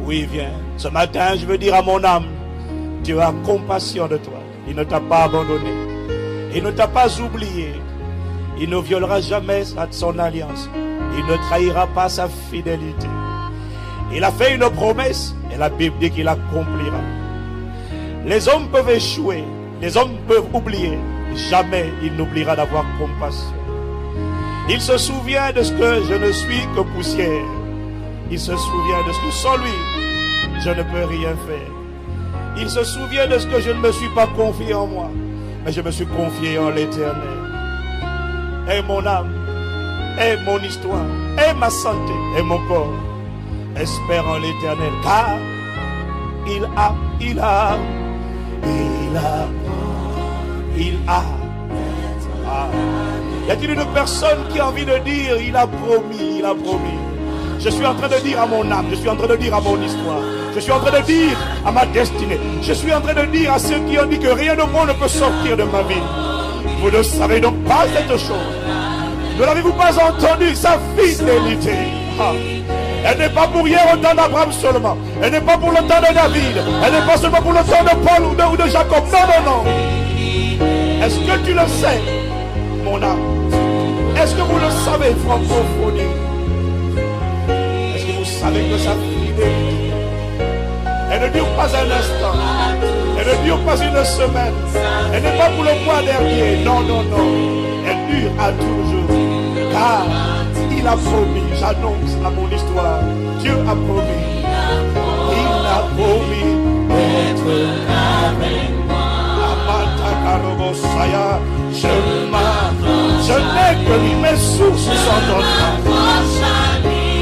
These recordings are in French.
Oui, viens. Ce matin, je veux dire à mon âme, Dieu a compassion de toi. Il ne t'a pas abandonné. Il ne t'a pas oublié. Il ne violera jamais son alliance. Il ne trahira pas sa fidélité. Il a fait une promesse et la Bible dit qu'il accomplira. Les hommes peuvent échouer. Les hommes peuvent oublier. Jamais il n'oubliera d'avoir compassion. Il se souvient de ce que je ne suis que poussière. Il se souvient de ce que sans lui, je ne peux rien faire. Il se souvient de ce que je ne me suis pas confié en moi, mais je me suis confié en l'Éternel. Et mon âme, et mon histoire, et ma santé, et mon corps espèrent en l'Éternel, car il a. Y a-t-il une personne qui a envie de dire, il a promis. Je suis en train de dire à mon âme, je suis en train de dire à mon histoire, je suis en train de dire à ma destinée, je suis en train de dire à ceux qui ont dit que rien de bon ne peut sortir de ma vie. Vous ne savez donc pas cette chose. Ne l'avez-vous pas entendu, sa fidélité? Elle n'est pas pour hier au temps d'Abraham seulement. Elle n'est pas pour le temps de David. Elle n'est pas seulement pour le temps de Paul ou de Jacob. Non. Est-ce que tu le sais, mon âme? Est-ce que vous le savez, francophonie? Est-ce que vous savez que sa fidélité, elle ne dure pas un instant, elle ne dure pas une semaine, elle n'est pas pour le mois dernier, non, elle dure à toujours, car il a promis, j'annonce à mon histoire, Dieu a promis, il a promis d'être avec moi. Je n'ai que lui, mes sources sont en toi.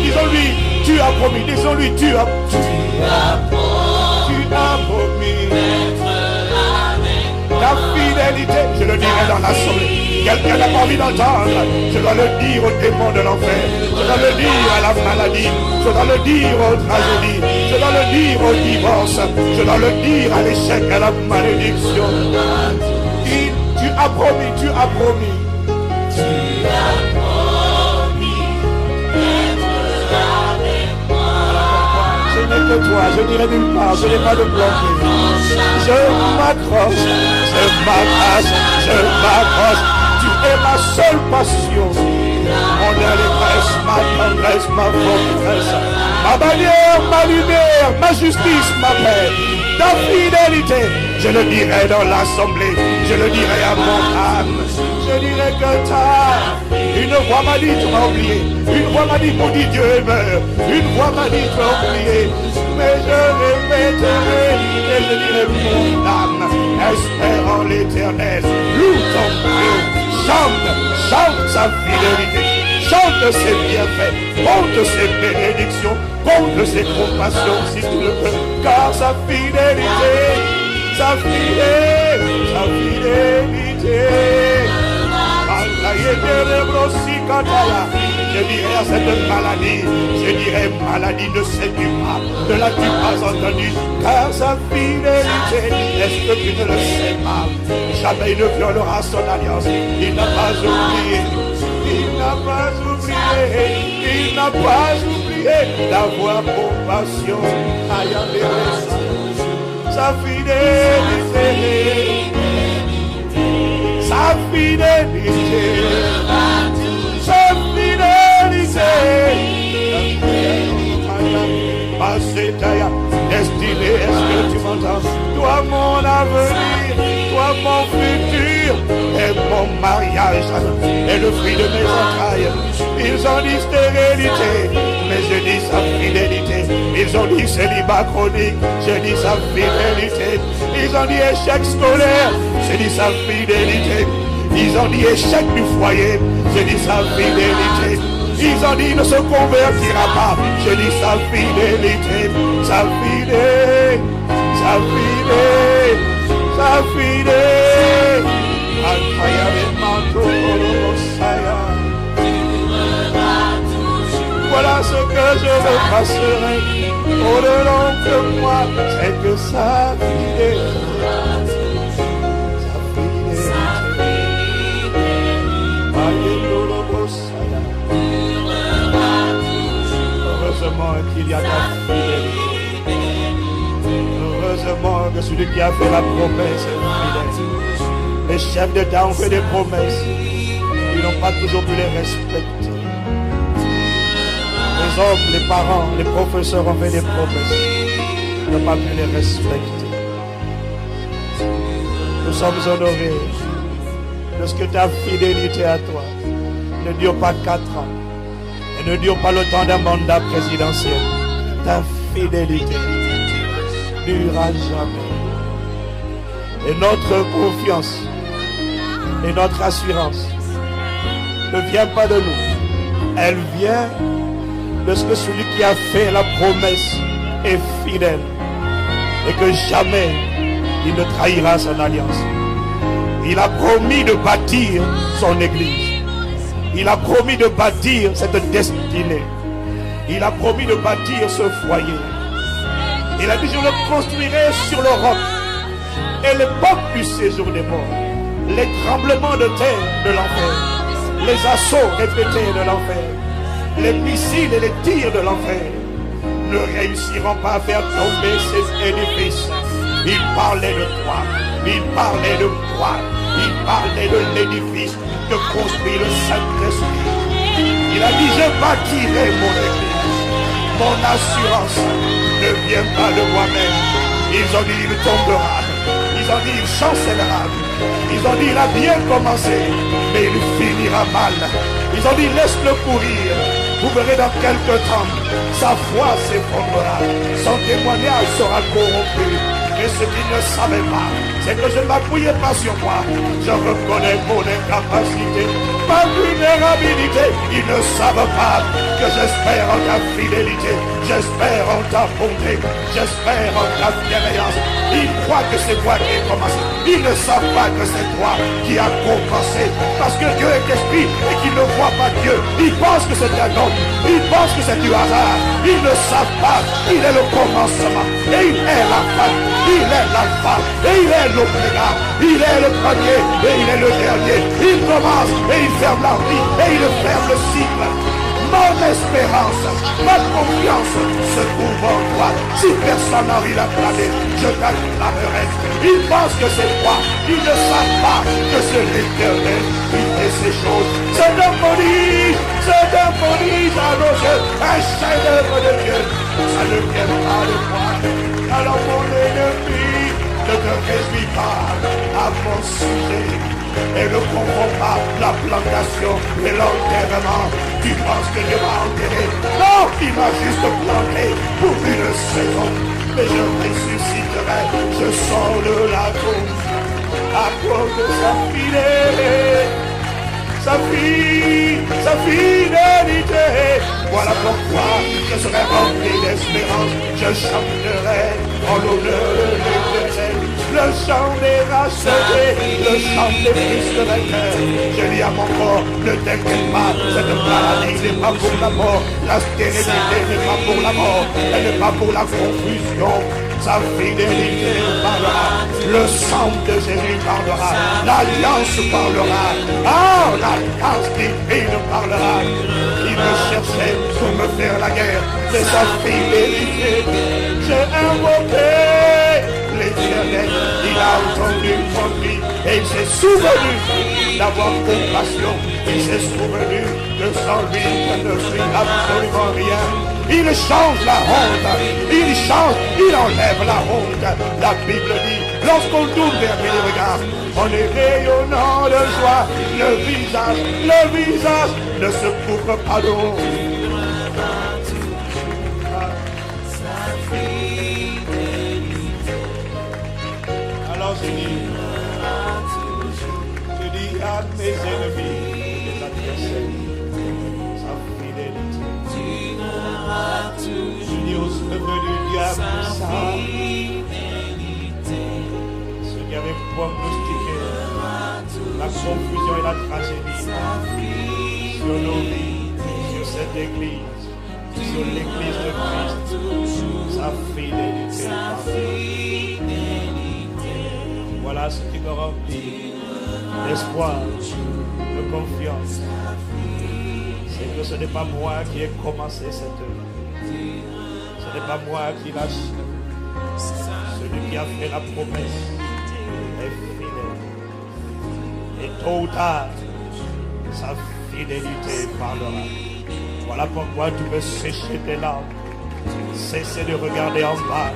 Disons-lui, tu as promis. Disons-lui, tu as promis. La fidélité, je le dirai dans l'assemblée. Quelqu'un n'a pas envie d'entendre. Je dois le dire aux démons de l'enfer. Je dois le dire à la maladie. Je dois le dire aux tragédies. Je dois le dire au divorce. Je dois le dire à l'échec, à la malédiction. Tu as promis. Tu as promis je n'ai que toi, je n'irai nulle part, je n'ai pas de bloqué. Je m'accroche. Tu es ma seule passion. Mon allégresse, ma tendresse, ma forteresse, ma bannière, ma lumière, ma justice, ma paix, ta fidélité. Je le dirai dans l'assemblée, je le dirai à mon âme. Je dirai que une voix m'a dit tu m'as oublié, une voix m'a dit maudit Dieu meurt, une voix m'a dit tu as oublié, mais je répéterai et je dirai mon âme, espère en l'Éternel, loue ton Dieu, chante sa fidélité, chante ses bienfaits, compte ses bénédictions, compte ses compassions si tu le peux, car sa fidélité, je dirais à cette maladie, maladie ne séduit pas, ne l'as-tu pas entendu, car sa fidélité, est-ce que tu ne le sais pas? Jamais il ne violera son alliance, il n'a pas oublié, d'avoir compassion, sa fidélité, Destiné, est-ce que tu m'entends? Toi mon avenir, toi mon futur, et mon mariage, et le fruit de mes entrailles. Ils ont dit stérilité, mais je dis sa fidélité. Ils ont dit célibat chronique, je dis sa fidélité. Ils ont dit échec scolaire, je dis sa fidélité. Ils ont dit échec du foyer, je dis sa fidélité. Ils ont dit ne se convertira pas, je dis sa fidélité, sa fidélité, sa fidélité. Voilà ce que je me passerai, au-delà de moi, c'est que sa fidélité. heureusement qu'il y a ta fidélité. Heureusement que celui qui a fait la promesse est fidèle. Les chefs d'État ont fait des promesses. Ils n'ont pas toujours pu les respecter. Les hommes, les parents, les professeurs ont fait des promesses. Ils n'ont pas pu les respecter. Nous sommes honorés parce que ta fidélité à toi ne dure pas 4 ans et ne dure pas le temps d'un mandat présidentiel. Ta fidélité durera jamais. Et notre confiance et notre assurance ne vient pas de nous. Elle vient de ce que celui qui a fait la promesse est fidèle et que jamais il ne trahira son alliance. Il a promis de bâtir son église. Il a promis de bâtir cette destinée. Il a promis de bâtir ce foyer. Il a dit, je le construirai sur le roc. Et l'époque du séjour des morts, les tremblements de terre de l'enfer, les assauts répétés de l'enfer, les missiles et les tirs de l'enfer ne réussiront pas à faire tomber cet édifice. Il parlait de toi, il parlait de toi, il parlait de l'édifice que construit le Saint-Esprit. Il a dit, je bâtirai mon église. Mon assurance ne vient pas de moi-même. Ils ont dit, il tombera. Ils ont dit, il chancellera. Ils ont dit, il a bien commencé, mais il finira mal. Ils ont dit, laisse-le courir. Vous verrez dans quelques temps, sa foi s'effondrera. Son témoignage sera corrompu. Et ce qu'ils ne savaient pas, c'est que je ne m'appuyais pas sur moi. Je reconnais mon incapacité, ma vulnérabilité. Ils ne savent pas que j'espère en ta fidélité. J'espère en ta bonté. J'espère en ta bienveillance. Ils croient que c'est moi qui ai commencé. Ils ne savent pas que c'est toi qui as commencé. Parce que Dieu est esprit et qu'ils ne voient pas Dieu. Ils pensent que c'est un homme. Ils pensent que c'est du hasard. Ils ne savent pas. Il est le commencement. Et il est la fin. Il est l'alpha. Et il est l'oméga. Il est le premier. Et il est le dernier. Il commence et il ferme la vie. Et il ferme le cycle. Mon espérance, ma confiance se trouve en toi. Si personne n'a envie d'acclamer, je t'acclamerai. Ils pensent que c'est toi. Ils ne savent pas que c'est l'Éternel qui fait ces choses. C'est un prodige. C'est un prodige à nos yeux. Un chef-d'œuvre de Dieu. Ça ne vient pas de toi. Alors mon ennemi, ne te réjouis pas à mon sujet. Et ne comprends pas la plantation et l'enterrement. Tu penses que Dieu m'a enterré? Non, il m'a juste planté pour une saison. Mais je ressusciterai, je sors de la tombe à cause de sa fidélité. Voilà pourquoi je serai rempli d'espérance. Je chanterai en l'honneur de l'Éternel. Le chant des rachetés, le chant des fils de vainqueurs. Je dis à mon corps, ne t'inquiète pas, cette maladie n'est pas pour la mort. La stérilité n'est pas pour la mort, elle n'est pas pour la confusion. Sa fidélité parlera, le sang de Jésus parlera, l'alliance parlera, l'alliance divine parlera. Il me cherchait pour me faire la guerre, c'est sa fidélité. J'ai invoqué l'Éternel, il a entendu mon cri et il s'est souvenu d'avoir compassion. Il s'est souvenu que sans lui je ne suis absolument rien. Il change la honte, il change, il enlève la honte. La Bible dit, lorsqu'on tourne vers lui les regards, on est rayonnant de joie. Le visage ne se couvre pas de honte. Alors je dis à mes ennemis, mes adversaires, sa fidélité. Je dis aux œuvres du diable ça. Ceux qui avaient prognostiqué la confusion et la tragédie sur nos vies, sur cette église, sur l'église de Christ, sa fidélité. Voilà ce qui me remplit d'espoir, de confiance. C'est que ce n'est pas moi qui ai commencé cette œuvre, Ce n'est pas moi qui lâche. Celui qui a fait la promesse est fidèle. Et tôt ou tard, sa fidélité parlera. Voilà pourquoi tu peux sécher tes larmes. Cesser de regarder en bas.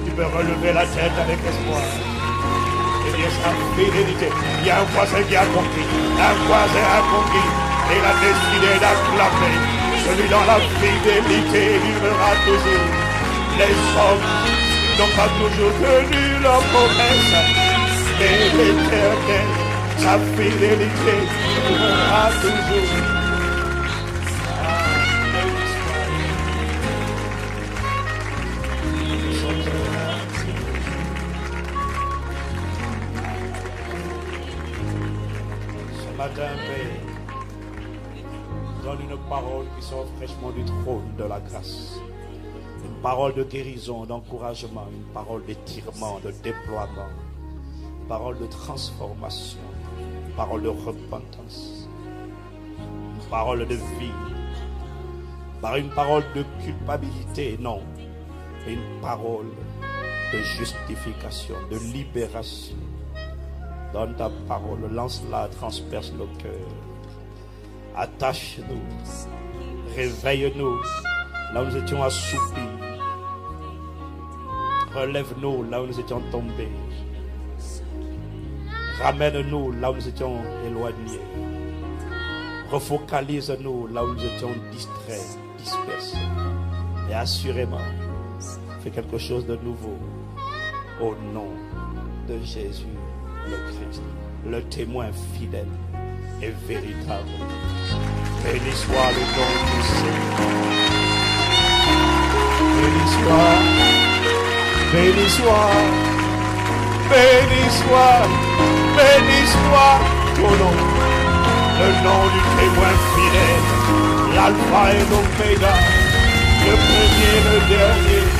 Tu peux relever la tête avec espoir. Et dire sa fidélité. Il y a un voisin qui a compris. Un voisin a compris. Et il a décidé d'acclamer. Celui dans la fidélité durera toujours. Les hommes n'ont pas toujours tenu leur promesse. Mais l'Éternel, sa fidélité durera toujours. Matin, Père, donne une parole qui sort fraîchement du trône de la grâce. Une parole de guérison, d'encouragement, une parole d'étirement, de déploiement, une parole de transformation, une parole de repentance, une parole de vie, par une parole de culpabilité, non, mais une parole de justification, de libération. Donne ta parole, lance-la, transperce nos cœurs. Attache-nous, réveille-nous là où nous étions assoupis. Relève-nous là où nous étions tombés. Ramène-nous là où nous étions éloignés. Refocalise-nous là où nous étions distraits, dispersés. Et assurément, fais quelque chose de nouveau au nom de Jésus. Le Christ, le témoin fidèle et véritable. Béni soit le nom du Seigneur. Béni soit, béni soit, béni soit, béni soit ton nom. Le nom du témoin fidèle, l'alpha et l'oméga, le premier et le dernier.